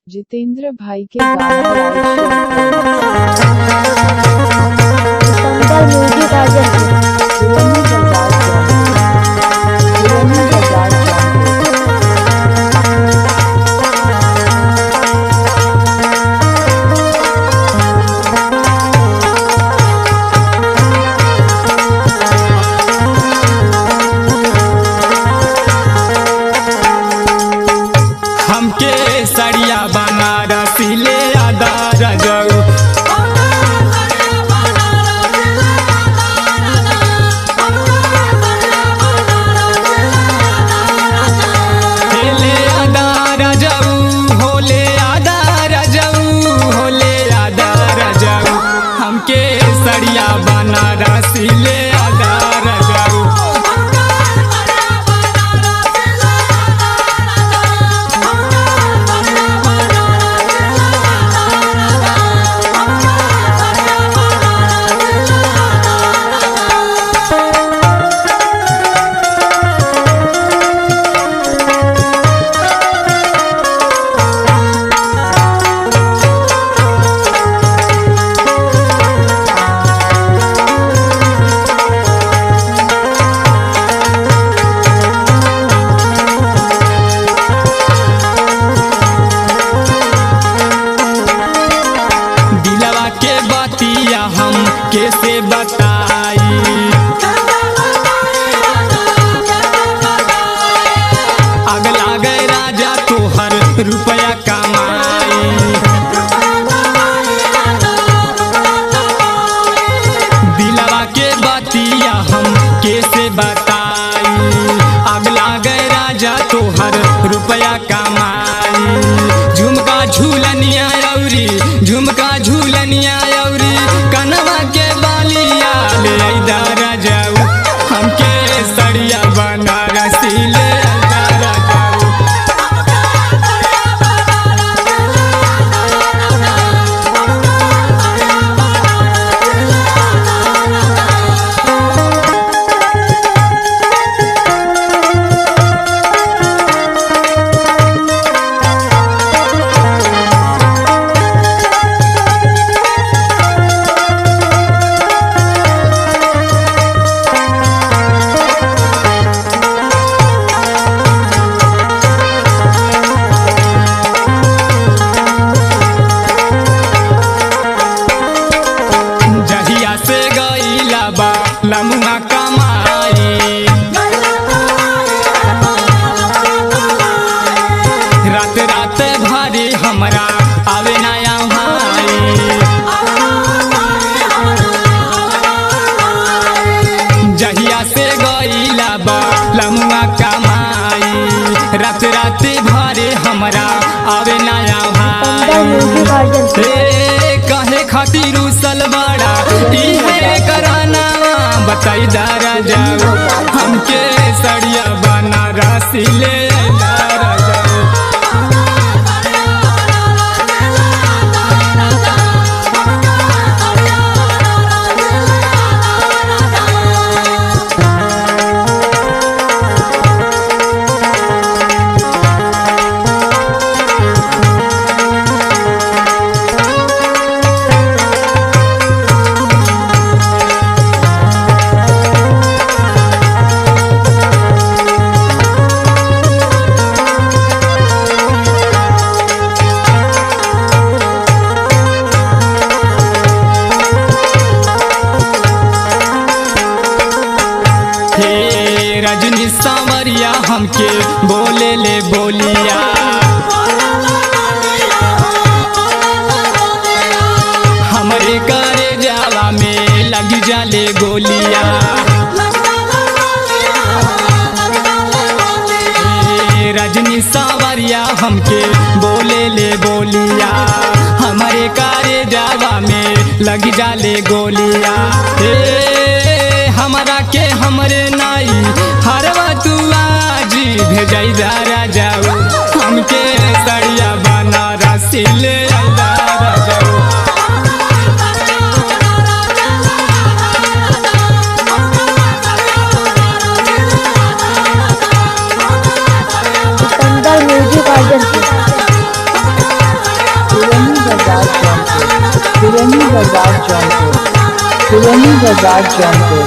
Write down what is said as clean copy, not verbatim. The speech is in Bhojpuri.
जितेंद्र भाई के गाना लाइव म्यूजिक आ जाए पुरानी बाजार हमके सड़िया बनारसी ले आदा रजऊ ले आदा रजऊ होले आदा रजऊ होले आदा रजऊ हमके सड़िया बनारसी ले आदा रजऊ के बतिया हम कैसे बताई आग लागे राजा तोहर रुपया कमाई दिलवा के बतिया हम कैसे बताई आग लागे राजा तोहर रुपया कमाई झुमका झूलनिया औरी झुमका झूलनिया औरी कनवा के बालिया ले आइदा रजऊ हमके सड़िया बनारसी ले आइदा रजऊ जहिया से गईला बा लमुआ कमाई रात रात भारी हमरा आवे नया भाई जहिया से गईला बा लमुआ कमाई रात रात भारी हमरा आवे नया भाई कहे खातिर सलवाड़ा इहे कराना बताई दारा जाओ हमके सड़िया बनारसी ले आइदा रजऊ हे रजनी सांवरिया हमके बोले ले बोलिया हमरे करे जावा में लगी जाले गोलिया हे रजनी सांवरिया हमके बोले ले बोलिया हमरे करे जावा में लगी जाले गोलिया हमरा के हमरे नाई हरवा तू आज भेजाई दारा जाऊ हमके सड़िया बनारसी ले आइदा रजऊ म्यूजिक आ जाए बाजार जौनपुर। पुरानी बाजार जौनपुर। पुरानी बाजार जौनपुर।